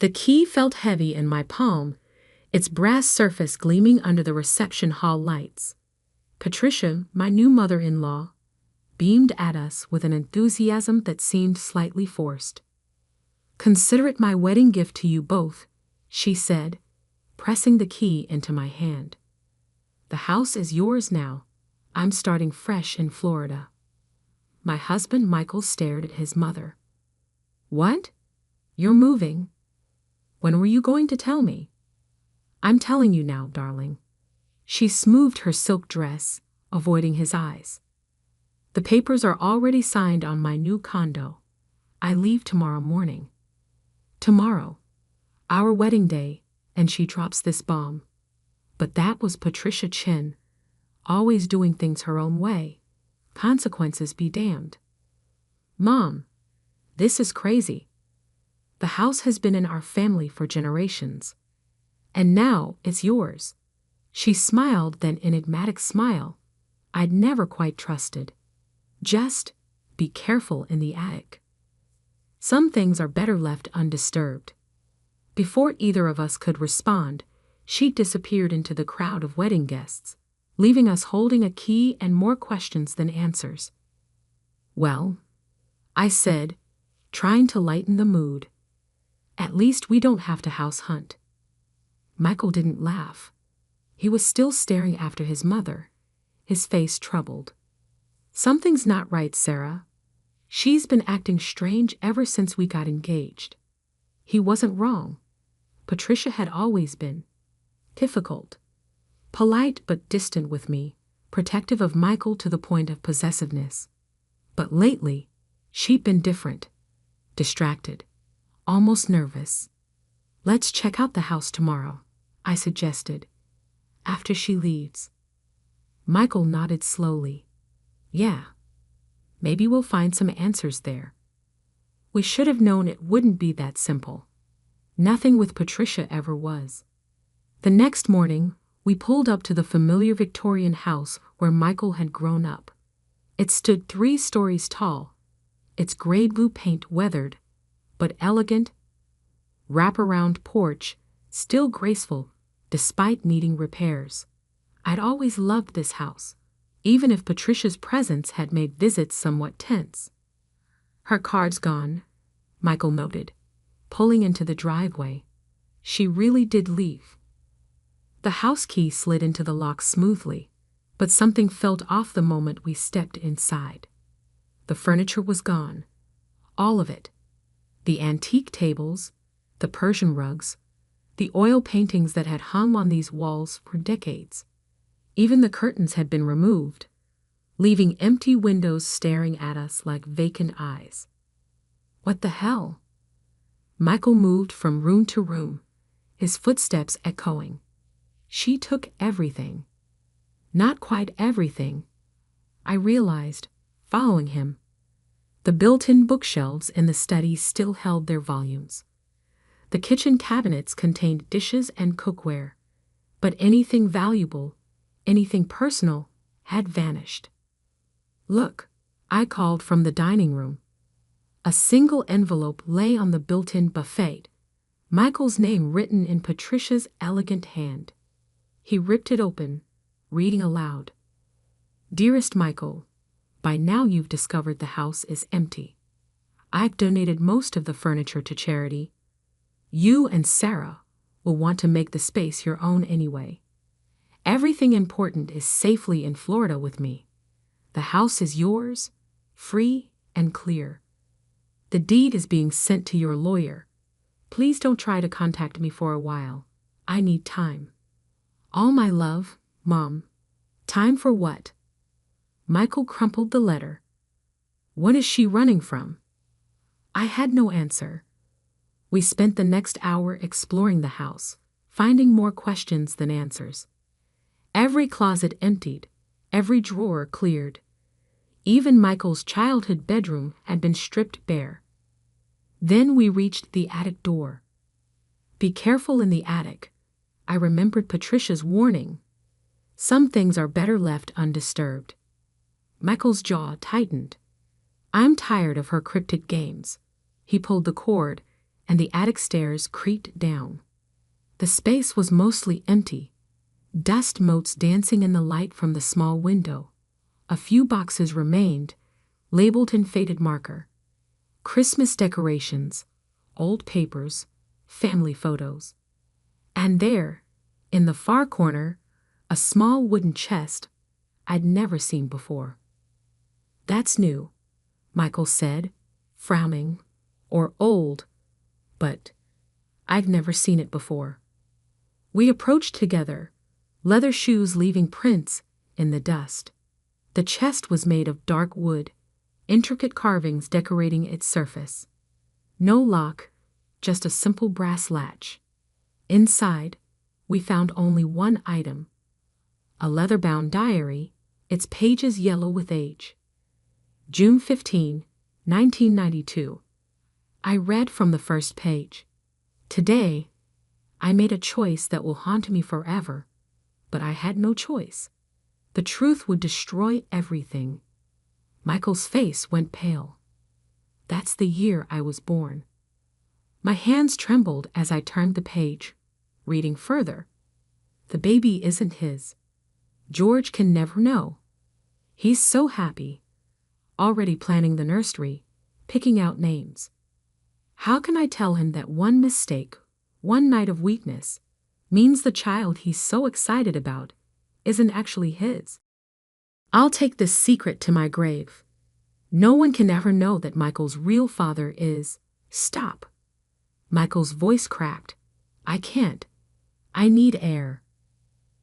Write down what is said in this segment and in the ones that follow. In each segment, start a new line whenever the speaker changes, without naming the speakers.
The key felt heavy in my palm, its brass surface gleaming under the reception hall lights. Patricia, my new mother-in-law, beamed at us with an enthusiasm that seemed slightly forced. "Consider it my wedding gift to you both," she said, pressing the key into my hand. "The house is yours now. I'm starting fresh in Florida." My husband Michael stared at his mother. "What? You're moving? When were you going to tell me?" "I'm telling you now, darling." She smoothed her silk dress, avoiding his eyes. "The papers are already signed on my new condo. I leave tomorrow morning." Tomorrow, our wedding day, and she drops this bomb. But that was Patricia Chin, always doing things her own way. Consequences be damned. "Mom, this is crazy. The house has been in our family for generations. And now it's yours." She smiled that enigmatic smile I'd never quite trusted. "Just be careful in the attic. Some things are better left undisturbed." Before either of us could respond, she disappeared into the crowd of wedding guests, leaving us holding a key and more questions than answers. "Well," I said, trying to lighten the mood, "at least we don't have to house hunt." Michael didn't laugh. He was still staring after his mother, his face troubled. "Something's not right, Sarah. She's been acting strange ever since we got engaged." He wasn't wrong. Patricia had always been difficult, polite but distant with me, protective of Michael to the point of possessiveness. But lately, she'd been different, distracted, almost nervous. "Let's check out the house tomorrow," I suggested, "after she leaves." Michael nodded slowly. "Yeah, maybe we'll find some answers there." We should have known it wouldn't be that simple. Nothing with Patricia ever was. The next morning, we pulled up to the familiar Victorian house where Michael had grown up. It stood 3 stories tall, its gray-blue paint weathered, but elegant, wraparound porch still graceful despite needing repairs. I'd always loved this house, even if Patricia's presence had made visits somewhat tense. "Her card's gone," Michael noted, pulling into the driveway. "She really did leave." The house key slid into the lock smoothly, but something felt off the moment we stepped inside. The furniture was gone. All of it. The antique tables, the Persian rugs, the oil paintings that had hung on these walls for decades. Even the curtains had been removed, leaving empty windows staring at us like vacant eyes. "What the hell?" Michael moved from room to room, his footsteps echoing. "She took everything." Not quite everything, I realized, following him. The built-in bookshelves in the study still held their volumes. The kitchen cabinets contained dishes and cookware, but anything valuable, anything personal, had vanished. "Look," I called from the dining room. A single envelope lay on the built-in buffet, Michael's name written in Patricia's elegant hand. He ripped it open, reading aloud. "Dearest Michael, by now you've discovered the house is empty. I've donated most of the furniture to charity. You and Sarah will want to make the space your own anyway. Everything important is safely in Florida with me. The house is yours, free and clear. The deed is being sent to your lawyer. Please don't try to contact me for a while. I need time. All my love, Mom." "Time for what?" Michael crumpled the letter. "What is she running from?" I had no answer. We spent the next hour exploring the house, finding more questions than answers. Every closet emptied, every drawer cleared. Even Michael's childhood bedroom had been stripped bare. Then we reached the attic door. "Be careful in the attic." I remembered Patricia's warning. Some things are better left undisturbed. Michael's jaw tightened. "I'm tired of her cryptic games." He pulled the cord, and the attic stairs creaked down. The space was mostly empty, dust motes dancing in the light from the small window. A few boxes remained, labeled in faded marker. Christmas decorations, old papers, family photos. And there, in the far corner, a small wooden chest I'd never seen before. "That's new," Michael said, frowning, "or old, but I've never seen it before." We approached together, leather shoes leaving prints in the dust. The chest was made of dark wood, intricate carvings decorating its surface. No lock, just a simple brass latch. Inside, we found only one item: a leather-bound diary, its pages yellow with age. June 15, 1992. I read from the first page. "Today, I made a choice that will haunt me forever, but I had no choice. The truth would destroy everything." Michael's face went pale. "That's the year I was born." My hands trembled as I turned the page, reading further. "The baby isn't his. George can never know. He's so happy, already planning the nursery, picking out names. How can I tell him that one mistake, one night of weakness, means the child he's so excited about isn't actually his? I'll take this secret to my grave. No one can ever know that Michael's real father is—" "Stop." Michael's voice cracked. "I can't. I need air."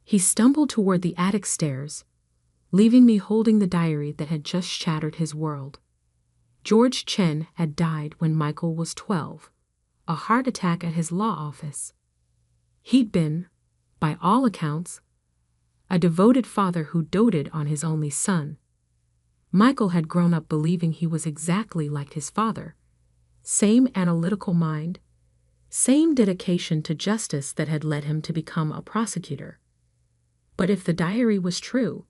He stumbled toward the attic stairs, leaving me holding the diary that had just shattered his world. George Chen had died when Michael was 12, a heart attack at his law office. He'd been, by all accounts, a devoted father who doted on his only son. Michael had grown up believing he was exactly like his father. Same analytical mind, same dedication to justice that had led him to become a prosecutor. But if the diary was true,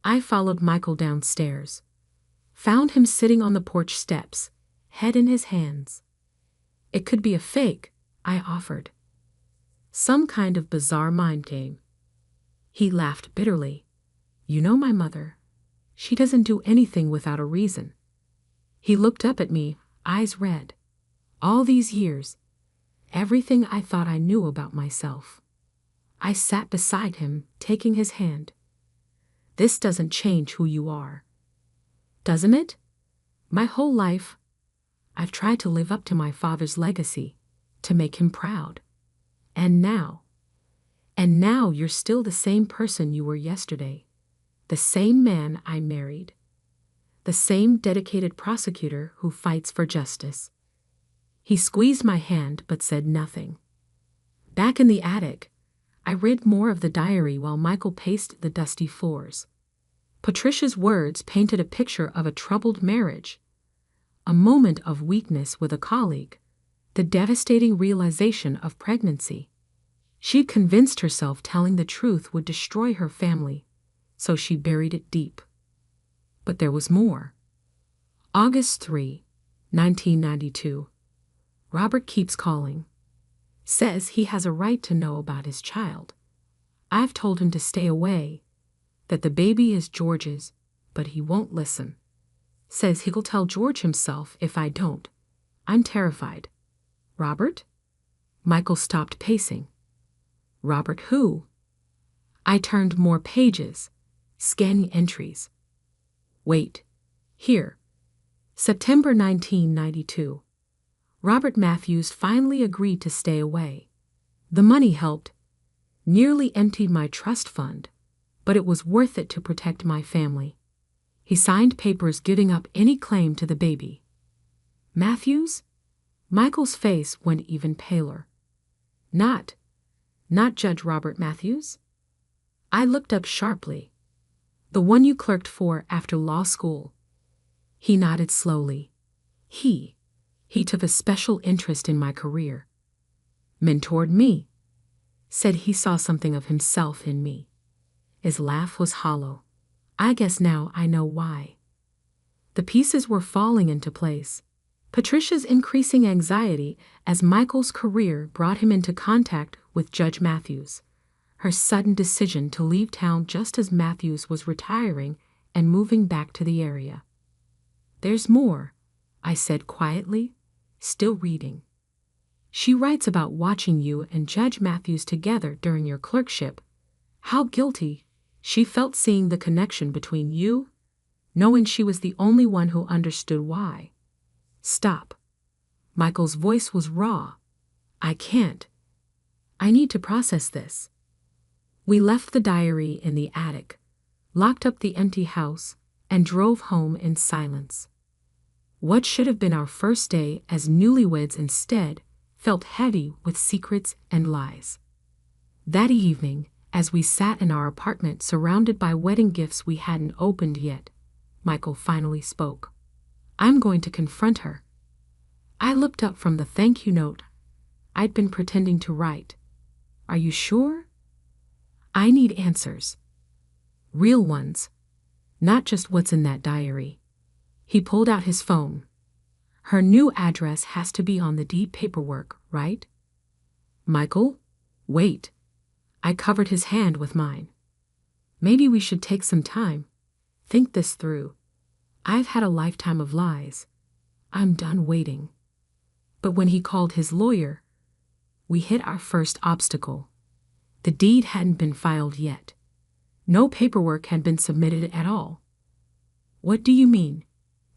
I followed Michael downstairs, found him sitting on the porch steps, head in his hands. "It could be a fake," I offered. "Some kind of bizarre mind game." He laughed bitterly. "You know my mother. She doesn't do anything without a reason." He looked up at me, eyes red. All these years, everything I thought I knew about myself. I sat beside him, taking his hand. "This doesn't change who you are." "Doesn't it? My whole life, I've tried to live up to my father's legacy, to make him proud. And now you're still the same person you were yesterday, the same man I married, the same dedicated prosecutor who fights for justice." He squeezed my hand but said nothing. Back in the attic, I read more of the diary while Michael paced the dusty floors. Patricia's words painted a picture of a troubled marriage, a moment of weakness with a colleague, the devastating realization of pregnancy. She'd convinced herself telling the truth would destroy her family, so she buried it deep. But there was more. August 3, 1992. Robert keeps calling. Says he has a right to know about his child. I've told him to stay away, that the baby is George's, but he won't listen. Says he'll tell George himself if I don't. I'm terrified. "Robert?" Michael stopped pacing. "Robert who?" I turned more pages, scanning entries. "Wait. Here. September 1992. Robert Matthews finally agreed to stay away. The money helped. Nearly emptied my trust fund, but it was worth it to protect my family." He signed papers giving up any claim to the baby. "Matthews?" Michael's face went even paler. Not Judge Robert Matthews?" I looked up sharply. "The one you clerked for after law school." He nodded slowly. He took a special interest in my career. Mentored me. Said he saw something of himself in me. His laugh was hollow. I guess now I know why. The pieces were falling into place. Patricia's increasing anxiety as Michael's career brought him into contact with Judge Matthews. Her sudden decision to leave town just as Matthews was retiring and moving back to the area. "There's more," I said quietly, still reading. "She writes about watching you and Judge Matthews together during your clerkship. How guilty she felt seeing the connection between you, knowing she was the only one who understood why." "Stop." Michael's voice was raw. "I can't. I need to process this." We left the diary in the attic, locked up the empty house, and drove home in silence. What should have been our first day as newlyweds instead felt heavy with secrets and lies. That evening, as we sat in our apartment surrounded by wedding gifts we hadn't opened yet, Michael finally spoke. "I'm going to confront her." I looked up from the thank you note I'd been pretending to write. "Are you sure?" "I need answers. Real ones. Not just what's in that diary." He pulled out his phone. "Her new address has to be on the deed paperwork, right?" "Michael, wait." I covered his hand with mine. "Maybe we should take some time. Think this through. I've had a lifetime of lies. I'm done waiting." But when he called his lawyer, we hit our first obstacle. The deed hadn't been filed yet. No paperwork had been submitted at all. "What do you mean?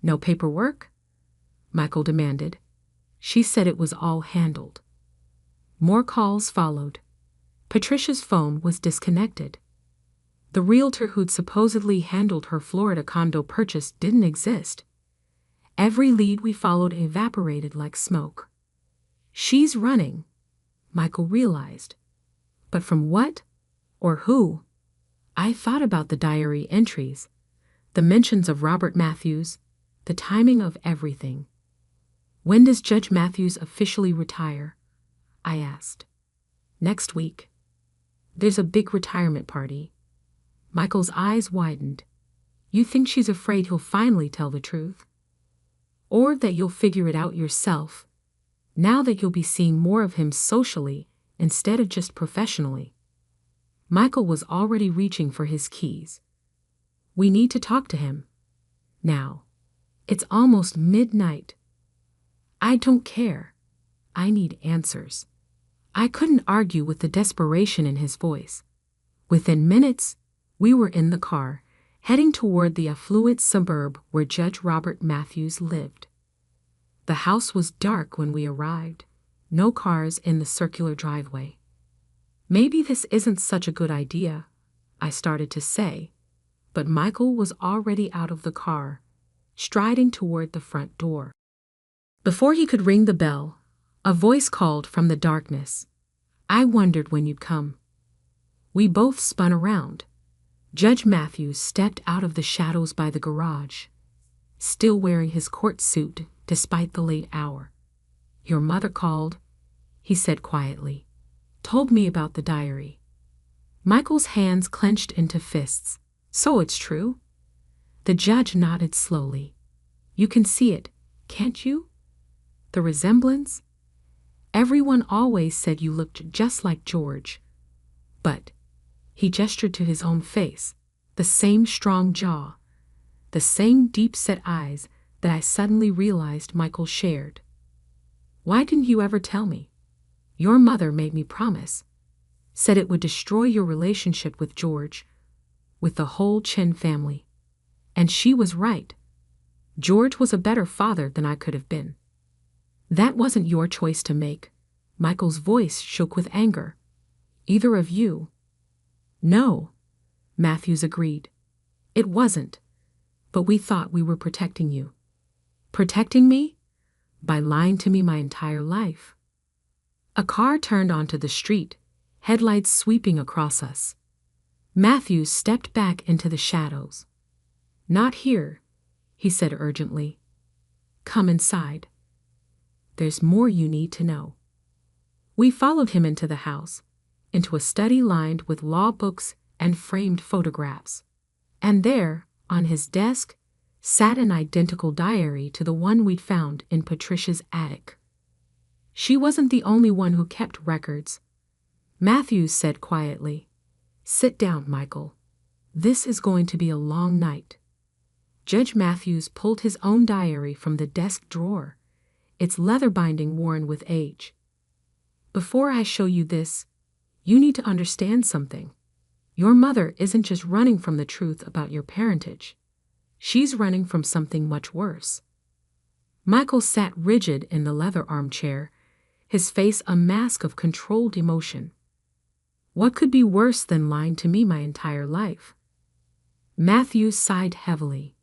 No paperwork?" Michael demanded. "She said it was all handled." More calls followed. Patricia's phone was disconnected. The realtor who'd supposedly handled her Florida condo purchase didn't exist. Every lead we followed evaporated like smoke. "She's running," Michael realized. But from what? Or who? I thought about the diary entries, the mentions of Robert Matthews, the timing of everything. "When does Judge Matthews officially retire?" I asked. "Next week. There's a big retirement party." Michael's eyes widened. "You think she's afraid he'll finally tell the truth? Or that you'll figure it out yourself, now that you'll be seeing more of him socially instead of just professionally?" Michael was already reaching for his keys. "We need to talk to him. Now. It's almost midnight." "I don't care. I need answers." I couldn't argue with the desperation in his voice. Within minutes, we were in the car, heading toward the affluent suburb where Judge Robert Matthews lived. The house was dark when we arrived, no cars in the circular driveway. "Maybe this isn't such a good idea," I started to say, but Michael was already out of the car, striding toward the front door. Before he could ring the bell, a voice called from the darkness. "I wondered when you'd come." We both spun around. Judge Matthews stepped out of the shadows by the garage, still wearing his court suit despite the late hour. "Your mother called," he said quietly. "Told me about the diary." Michael's hands clenched into fists. "So it's true?" The judge nodded slowly. "You can see it, can't you? The resemblance? Everyone always said you looked just like George. But," he gestured to his own face, "the same strong jaw, the same deep-set eyes that I suddenly realized Michael shared. Why didn't you ever tell me? Your mother made me promise. Said it would destroy your relationship with George, with the whole Chen family. And she was right. George was a better father than I could have been. That wasn't your choice to make." Michael's voice shook with anger. "Either of you." "No," Matthews agreed. "It wasn't. But we thought we were protecting you." "Protecting me?" "By lying to me my entire life." A car turned onto the street, headlights sweeping across us. Matthews stepped back into the shadows. "Not here," he said urgently. "Come inside. There's more you need to know." We followed him into the house, into a study lined with law books and framed photographs. And there, on his desk, sat an identical diary to the one we'd found in Patricia's attic. She wasn't the only one who kept records. Matthews said quietly, "Sit down, Michael. This is going to be a long night." Judge Matthews pulled his own diary from the desk drawer, its leather binding worn with age. "Before I show you this, you need to understand something. Your mother isn't just running from the truth about your parentage. She's running from something much worse." Michael sat rigid in the leather armchair, his face a mask of controlled emotion. "What could be worse than lying to me my entire life?" Matthews sighed heavily.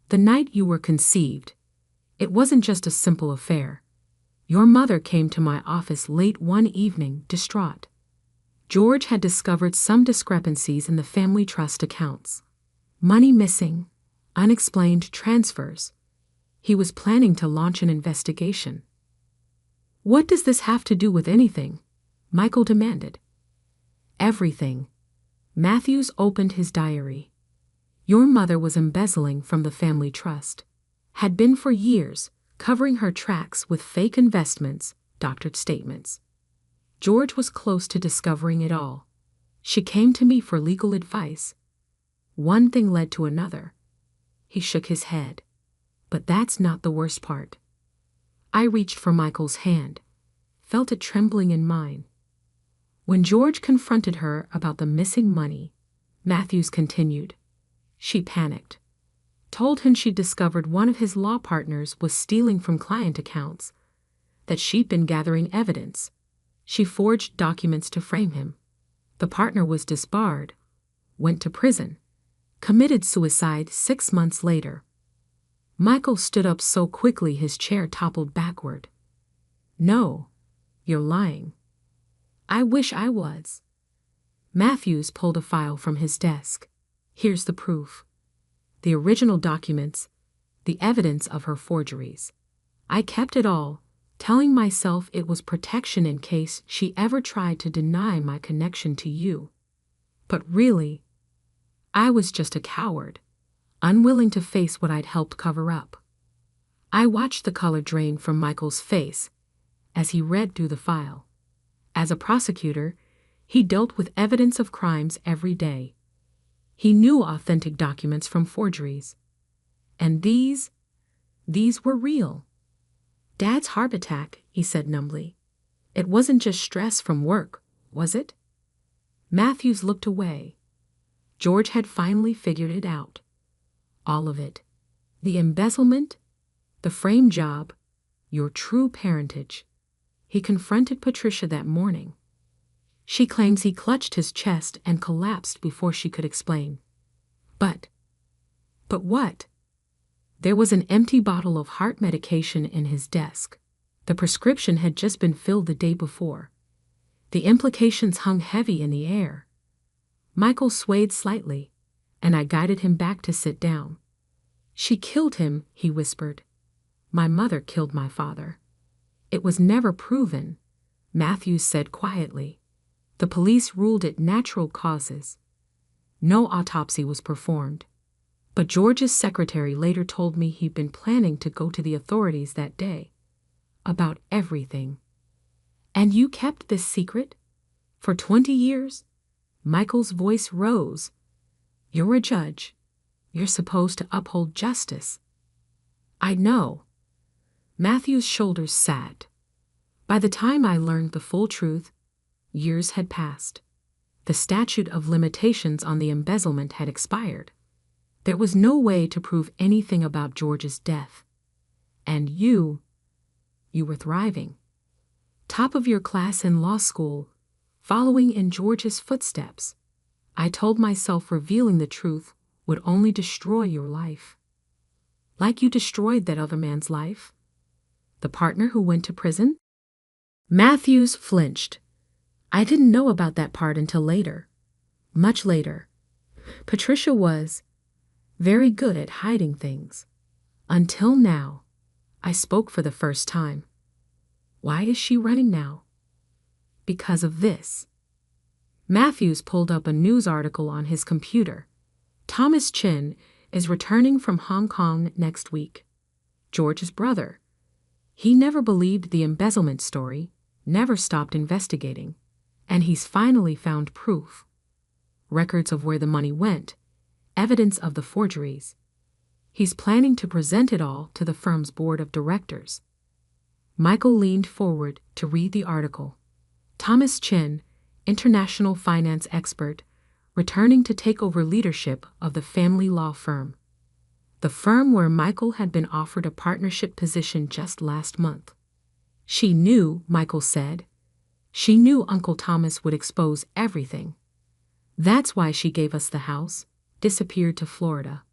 "The night you were conceived, it wasn't just a simple affair. Your mother came to my office late one evening, distraught. George had discovered some discrepancies in the family trust accounts. Money missing, unexplained transfers. He was planning to launch an investigation." "What does this have to do with anything?" Michael demanded. "Everything." Matthews opened his diary. "Your mother was embezzling from the family trust. Had been for years, covering her tracks with fake investments, doctored statements. George was close to discovering it all. She came to me for legal advice. One thing led to another." He shook his head. "But that's not the worst part." I reached for Michael's hand, felt it trembling in mine. "When George confronted her about the missing money," Matthews continued, "she panicked. Told him she'd discovered one of his law partners was stealing from client accounts, that she'd been gathering evidence. She forged documents to frame him. The partner was disbarred, went to prison, committed suicide 6 months later." Michael stood up so quickly his chair toppled backward. "No, you're lying." "I wish I was." Matthews pulled a file from his desk. "Here's the proof. The original documents, the evidence of her forgeries. I kept it all, telling myself it was protection in case she ever tried to deny my connection to you. But really, I was just a coward, unwilling to face what I'd helped cover up." I watched the color drain from Michael's face as he read through the file. As a prosecutor, he dealt with evidence of crimes every day. He knew authentic documents from forgeries. And these were real. "Dad's heart attack," he said numbly. "It wasn't just stress from work, was it?" Matthews looked away. George had finally figured it out. All of it. The embezzlement, the frame job, your true parentage. He confronted Patricia that morning. She claims he clutched his chest and collapsed before she could explain. But what? There was an empty bottle of heart medication in his desk. The prescription had just been filled the day before. The implications hung heavy in the air. Michael swayed slightly, and I guided him back to sit down. "She killed him," he whispered. "My mother killed my father." "It was never proven," Matthews said quietly. "The police ruled it natural causes. No autopsy was performed. But George's secretary later told me he'd been planning to go to the authorities that day. About everything." "And you kept this secret? For 20 years?" Michael's voice rose. "You're a judge. You're supposed to uphold justice." "I know." Matthew's shoulders sat. By the time I learned the full truth, years had passed. The statute of limitations on the embezzlement had expired. There was no way to prove anything about George's death. And you were thriving. Top of your class in law school, following in George's footsteps. I told myself revealing the truth would only destroy your life. Like you destroyed that other man's life. The partner who went to prison? Matthews flinched. I didn't know about that part until later. Much later. Patricia was very good at hiding things. Until now. I spoke for the first time. Why is she running now? Because of this. Matthews pulled up a news article on his computer. Thomas Chin, is returning from Hong Kong next week. George's brother. He never believed the embezzlement story, never stopped investigating, and he's finally found proof. Records of where the money went, evidence of the forgeries. He's planning to present it all to the firm's board of directors. Michael leaned forward to read the article. Thomas Chen, international finance expert, returning to take over leadership of the family law firm. The firm where Michael had been offered a partnership position just last month. She knew, Michael said. She knew Uncle Thomas would expose everything. That's why she gave us the house, disappeared to Florida.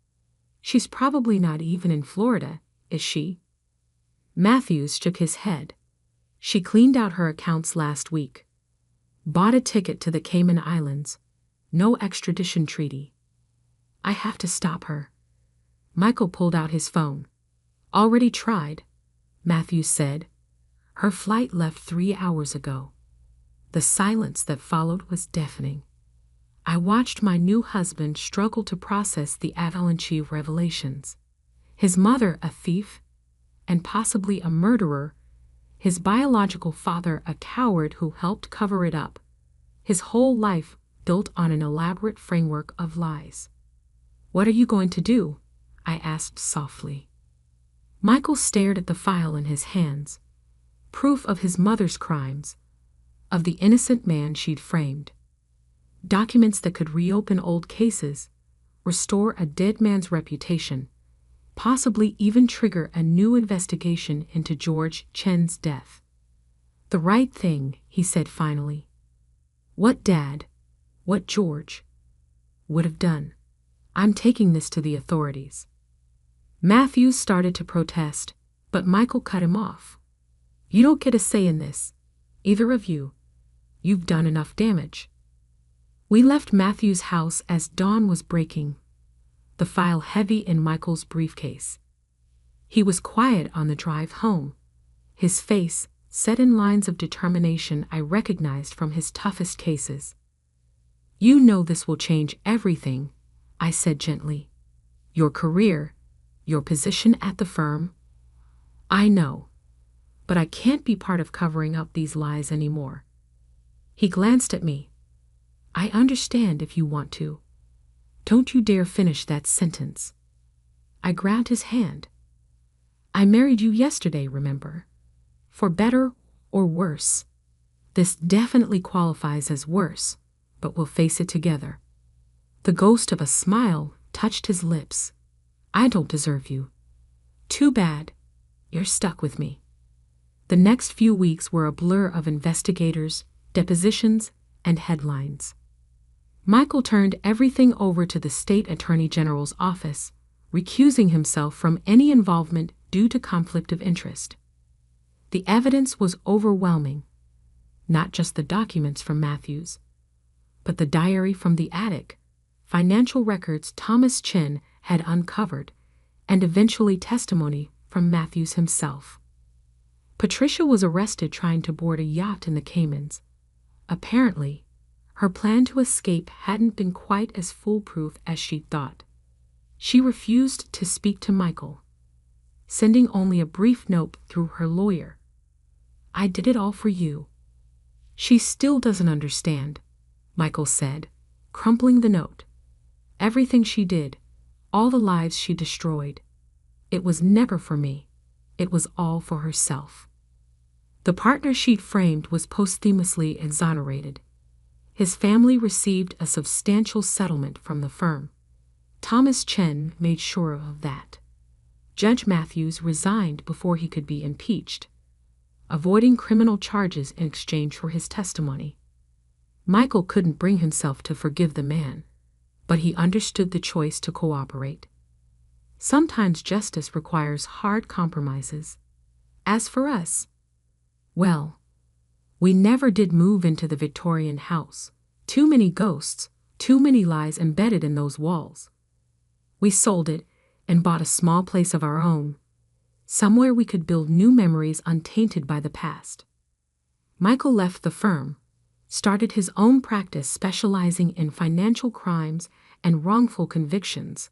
She's probably not even in Florida, is she? Matthews shook his head. She cleaned out her accounts last week. Bought a ticket to the Cayman Islands. No extradition treaty. I have to stop her. Michael pulled out his phone. Already tried, Matthews said. Her flight left 3 hours ago. The silence that followed was deafening. I watched my new husband struggle to process the avalanche of revelations. His mother a thief, and possibly a murderer. His biological father a coward who helped cover it up. His whole life built on an elaborate framework of lies. What are you going to do? I asked softly. Michael stared at the file in his hands. Proof of his mother's crimes, of the innocent man she'd framed. Documents that could reopen old cases, restore a dead man's reputation, possibly even trigger a new investigation into George Chen's death. The right thing, he said finally. What Dad, what George, would have done. I'm taking this to the authorities. Matthews started to protest, but Michael cut him off. You don't get a say in this, either of you. You've done enough damage. We left Matthews' house as dawn was breaking, the file heavy in Michael's briefcase. He was quiet on the drive home, his face set in lines of determination I recognized from his toughest cases. You know this will change everything, I said gently. Your career, your position at the firm. I know, but I can't be part of covering up these lies anymore. He glanced at me. I understand if you want to. Don't you dare finish that sentence. I grabbed his hand. I married you yesterday, remember? For better or worse. This definitely qualifies as worse, but we'll face it together. The ghost of a smile touched his lips. I don't deserve you. Too bad. You're stuck with me. The next few weeks were a blur of investigators, depositions, and headlines. Michael turned everything over to the State Attorney General's office, recusing himself from any involvement due to conflict of interest. The evidence was overwhelming. Not just the documents from Matthews, but the diary from the attic, financial records Thomas Chen had uncovered, and eventually testimony from Matthews himself. Patricia was arrested trying to board a yacht in the Caymans. Apparently, her plan to escape hadn't been quite as foolproof as she'd thought. She refused to speak to Michael, sending only a brief note through her lawyer. I did it all for you. She still doesn't understand, Michael said, crumpling the note. Everything she did, all the lives she destroyed. It was never for me. It was all for herself. The partner she'd framed was posthumously exonerated. His family received a substantial settlement from the firm. Thomas Chen made sure of that. Judge Matthews resigned before he could be impeached, avoiding criminal charges in exchange for his testimony. Michael couldn't bring himself to forgive the man, but he understood the choice to cooperate. Sometimes justice requires hard compromises. As for us, well, we never did move into the Victorian house. Too many ghosts, too many lies embedded in those walls. We sold it and bought a small place of our own, somewhere we could build new memories untainted by the past. Michael left the firm, started his own practice specializing in financial crimes and wrongful convictions.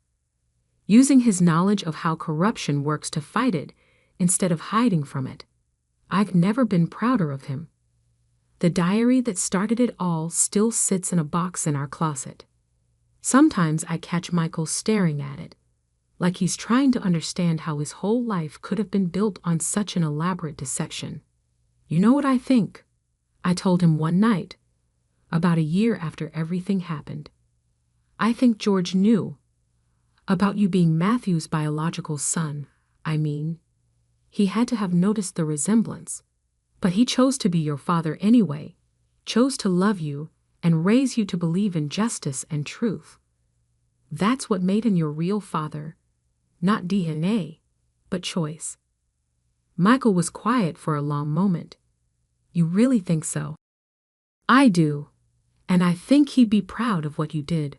using his knowledge of how corruption works to fight it instead of hiding from it. I've never been prouder of him. The diary that started it all still sits in a box in our closet. Sometimes I catch Michael staring at it, like he's trying to understand how his whole life could have been built on such an elaborate deception. You know what I think? I told him one night, about a year after everything happened. I think George knew about you being Matthew's biological son. I mean, he had to have noticed the resemblance. But he chose to be your father anyway, chose to love you and raise you to believe in justice and truth. That's what made him your real father, not DNA, but choice. Michael was quiet for a long moment. You really think so? I do, and I think he'd be proud of what you did,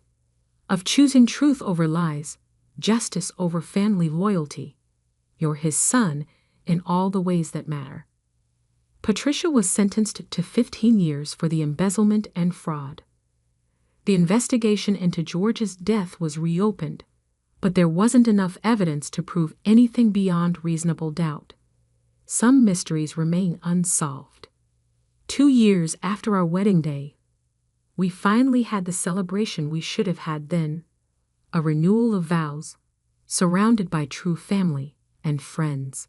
of choosing truth over lies, justice over family loyalty. You're his son in all the ways that matter. Patricia was sentenced to 15 years for the embezzlement and fraud. The investigation into George's death was reopened, but there wasn't enough evidence to prove anything beyond reasonable doubt. Some mysteries remain unsolved. 2 years after our wedding day, we finally had the celebration we should have had then, a renewal of vows, surrounded by true family and friends.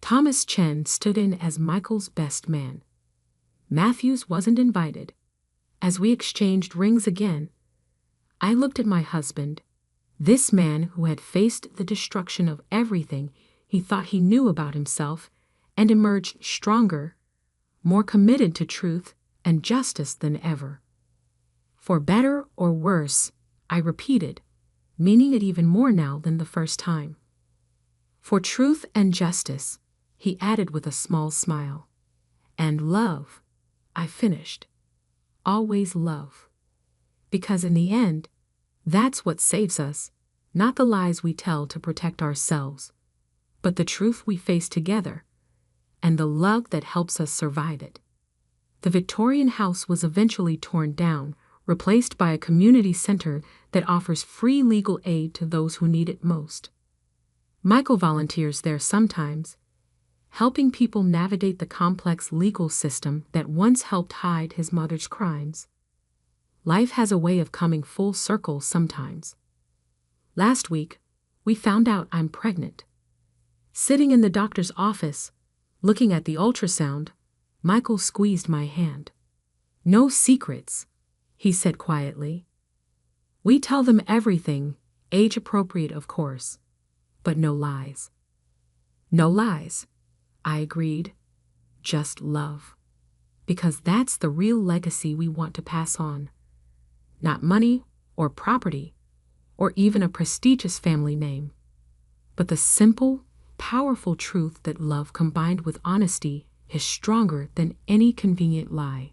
Thomas Chen stood in as Michael's best man. Matthews wasn't invited. As we exchanged rings again, I looked at my husband, this man who had faced the destruction of everything he thought he knew about himself and emerged stronger, more committed to truth and justice than ever. For better or worse, I repeated, meaning it even more now than the first time. For truth and justice, he added with a small smile. And love, I finished. Always love. Because in the end, that's what saves us, not the lies we tell to protect ourselves, but the truth we face together, and the love that helps us survive it. The Victorian house was eventually torn down, replaced by a community center that offers free legal aid to those who need it most. Michael volunteers there sometimes, helping people navigate the complex legal system that once helped hide his mother's crimes. Life has a way of coming full circle sometimes. Last week, we found out I'm pregnant. Sitting in the doctor's office, looking at the ultrasound, Michael squeezed my hand. No secrets, he said quietly. We tell them everything, age appropriate of course, but no lies. No lies, I agreed. Just love. Because that's the real legacy we want to pass on. Not money or property or even a prestigious family name, but the simple, powerful truth that love combined with honesty is stronger than any convenient lie.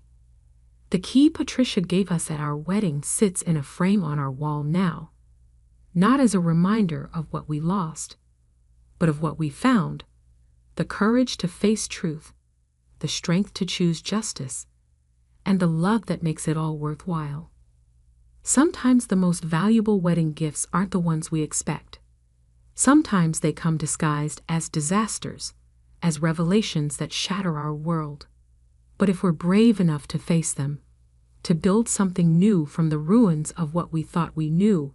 The key Patricia gave us at our wedding sits in a frame on our wall now, not as a reminder of what we lost, but of what we found: the courage to face truth, the strength to choose justice, and the love that makes it all worthwhile. Sometimes the most valuable wedding gifts aren't the ones we expect. Sometimes they come disguised as disasters, as revelations that shatter our world. But if we're brave enough to face them, to build something new from the ruins of what we thought we knew,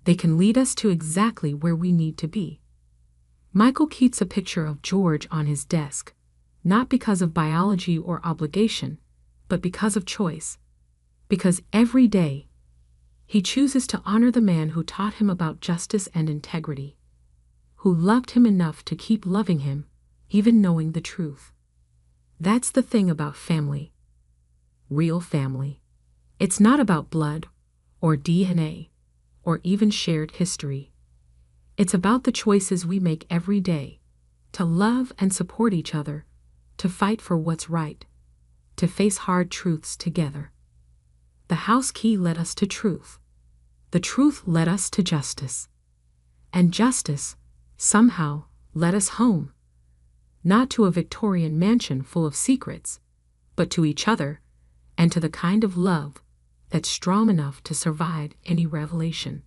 they can lead us to exactly where we need to be. Michael keeps a picture of George on his desk, not because of biology or obligation, but because of choice. Because every day, he chooses to honor the man who taught him about justice and integrity, who loved him enough to keep loving him, even knowing the truth. That's the thing about family. Real family. It's not about blood, or DNA, or even shared history. It's about the choices we make every day, to love and support each other, to fight for what's right, to face hard truths together. The house key led us to truth. The truth led us to justice. And justice, somehow, led us home. Not to a Victorian mansion full of secrets, but to each other, and to the kind of love that's strong enough to survive any revelation.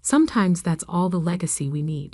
Sometimes that's all the legacy we need.